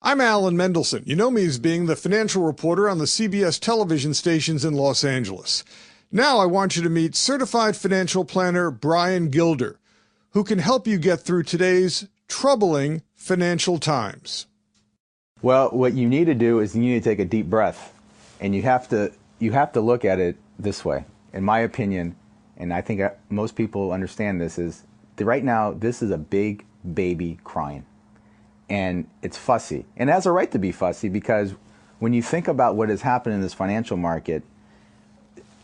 I'm Alan Mendelson. You know me as being the financial reporter on the CBS television stations in Los Angeles. Now I want you to meet certified financial planner Brian Gilder, who can help you get through today's troubling financial times. Well, what you need to do is you need to take a deep breath, and you have to look at it this way. In my opinion, and I think most people understand this, is that right now this is a big baby crying. And it's fussy. And it has a right to be fussy, because when you think about what has happened in this financial market,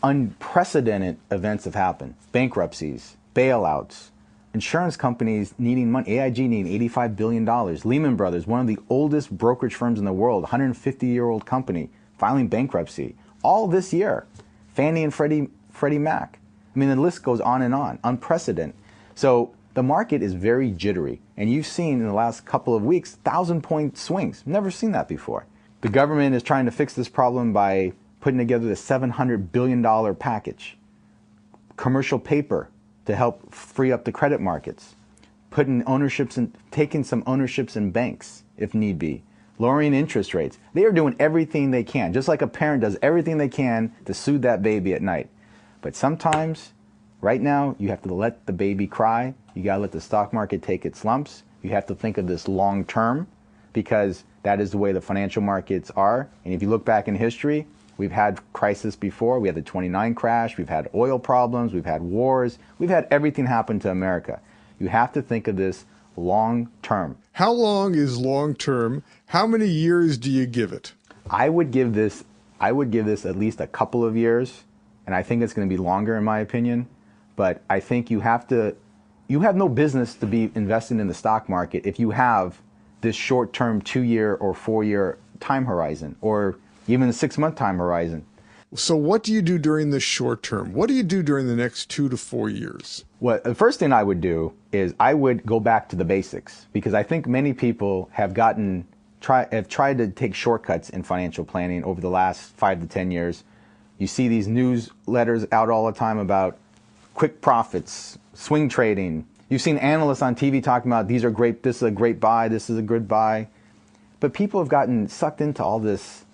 unprecedented events have happened. Bankruptcies, bailouts, insurance companies needing money. AIG needing $85 billion. Lehman Brothers, one of the oldest brokerage firms in the world, 150-year-old company, filing bankruptcy. All this year. Fannie and Freddie Mac. I mean, the list goes on and on. Unprecedented. So the market is very jittery, and you've seen in the last couple of weeks 1,000-point swings. Never seen that before. The government is trying to fix this problem by putting together the $700 billion package. Commercial paper to help free up the credit markets. Taking some ownerships in banks if need be. Lowering interest rates. They are doing everything they can, just like a parent does everything they can to soothe that baby at night. But sometimes, right now, you have to let the baby cry. You gotta let the stock market take its lumps. You have to think of this long term, because that is the way the financial markets are. And if you look back in history, we've had crisis before. We had the '29 crash. We've had oil problems. We've had wars. We've had everything happen to America. You have to think of this long term. How long is long term? How many years do you give it? I would give this at least a couple of years, and I think it's going to be longer in my opinion. But I think you have no business to be investing in the stock market if you have this short-term 2-year or 4-year time horizon, or even a 6-month time horizon. So what do you do during the short term? What do you do during the next 2 to 4 years? Well, the first thing I would do is I would go back to the basics, because I think many people have tried to take shortcuts in financial planning over the last 5 to 10 years. You see these newsletters out all the time about quick profits, swing trading. You've seen analysts on TV talking about this is a great buy, this is a good buy. But people have gotten sucked into all this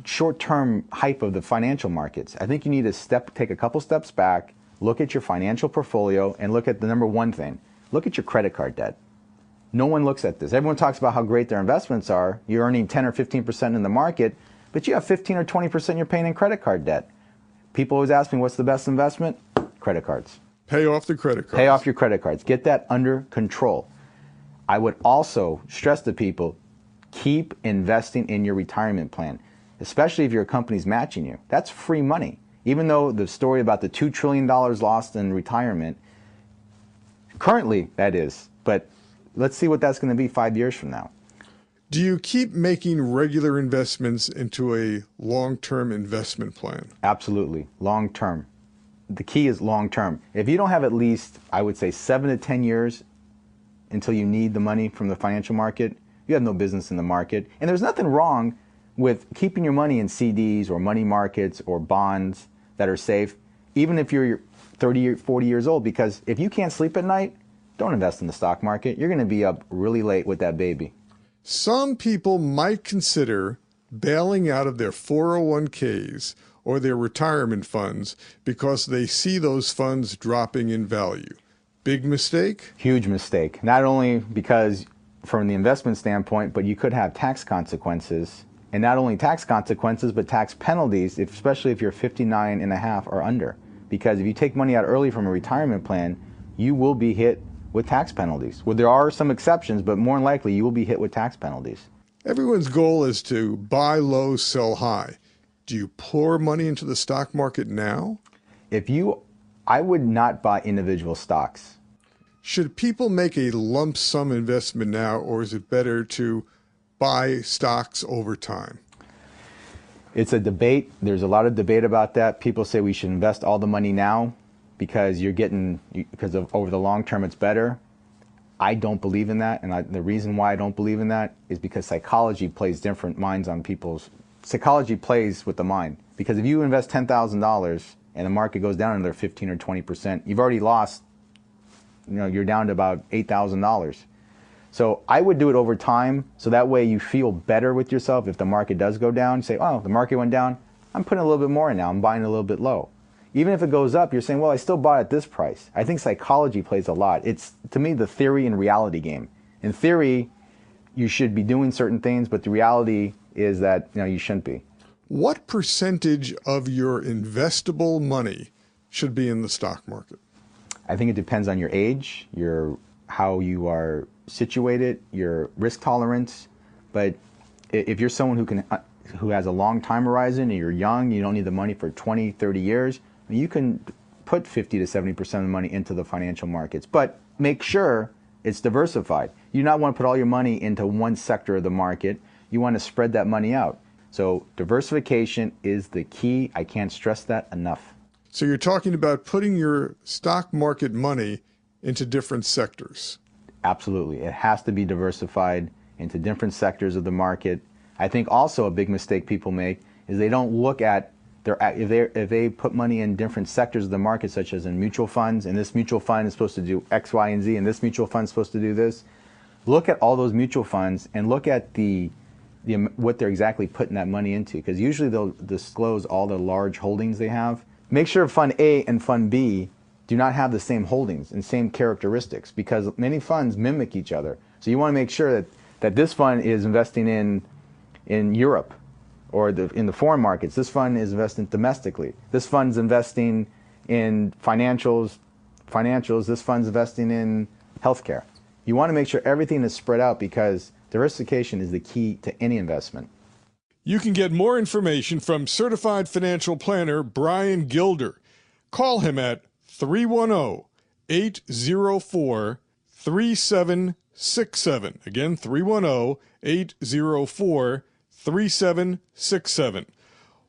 short-term hype of the financial markets. I think you need to take a couple steps back, look at your financial portfolio, and look at the number one thing. Look at your credit card debt. No one looks at this. Everyone talks about how great their investments are. You're earning 10 or 15% in the market, but you have 15 or 20% you're paying in credit card debt. People always ask me, what's the best investment? Credit cards. Pay off the credit cards. Pay off your credit cards. Get that under control. I would also stress to people, keep investing in your retirement plan, especially if your company's matching you. That's free money. Even though the story about the $2 trillion lost in retirement, currently that is, but let's see what that's going to be 5 years from now. Do you keep making regular investments into a long-term investment plan? Absolutely. Long-term. The key is long-term. If you don't have at least, I would say, 7 to 10 years until you need the money from the financial market, you have no business in the market. And there's nothing wrong with keeping your money in CDs or money markets or bonds that are safe, even if you're 30 or 40 years old, because if you can't sleep at night, don't invest in the stock market. You're going to be up really late with that baby. Some people might consider bailing out of their 401ks or their retirement funds because they see those funds dropping in value. Big mistake? Huge mistake. Not only because from the investment standpoint, but you could have tax consequences. And not only tax consequences, but tax penalties, especially if you're 59 and a half or under. Because if you take money out early from a retirement plan, you will be hit with tax penalties. Well, there are some exceptions, but more than likely you will be hit with tax penalties. Everyone's goal is to buy low, sell high. Do you pour money into the stock market now? I would not buy individual stocks. Should people make a lump sum investment now, or is it better to buy stocks over time? It's a debate. There's a lot of debate about that. People say we should invest all the money now because over the long term it's better. I don't believe in that, and the reason why I don't believe in that is because psychology plays different minds on people's. Psychology plays with the mind, because if you invest $10,000 and the market goes down another 15 or 20%, you've already lost. You're down to about $8,000. So I would do it over time, so that way you feel better with yourself. If the market does go down, you say, oh, the market went down, I'm putting a little bit more in now, I'm buying a little bit low. Even if it goes up, you're saying, well, I still bought at this price. I think psychology plays a lot. It's, to me, the theory and reality game. In theory, you should be doing certain things, but the reality is that you shouldn't be. What percentage of your investable money should be in the stock market? I think it depends on your age, how you are situated, your risk tolerance. But if you're someone who has a long time horizon and you're young, you don't need the money for 20, 30 years, you can put 50 to 70% of the money into the financial markets. But make sure it's diversified. You do not want to put all your money into one sector of the market. You want to spread that money out. So diversification is the key. I can't stress that enough. So you're talking about putting your stock market money into different sectors. Absolutely. It has to be diversified into different sectors of the market. I think also a big mistake people make is they don't look at if they put money in different sectors of the market, such as in mutual funds, and this mutual fund is supposed to do X, Y, and Z, and this mutual fund is supposed to do this. Look at all those mutual funds and look at what they're exactly putting that money into, because usually they'll disclose all the large holdings they have. Make sure Fund A and Fund B do not have the same holdings and same characteristics, because many funds mimic each other. So you want to make sure that this fund is investing in Europe or in the foreign markets. This fund is investing domestically. This fund's investing in financials. This fund's investing in healthcare. You want to make sure everything is spread out, because diversification is the key to any investment. You can get more information from certified financial planner Brian Gilder. Call him at 310-804-3767. Again, 310-804-3767.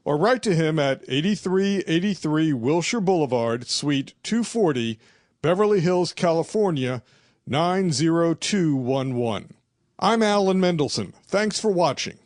Or write to him at 8383 Wilshire Boulevard, Suite 240, Beverly Hills, California, 90211. I'm Alan Mendelson. Thanks for watching.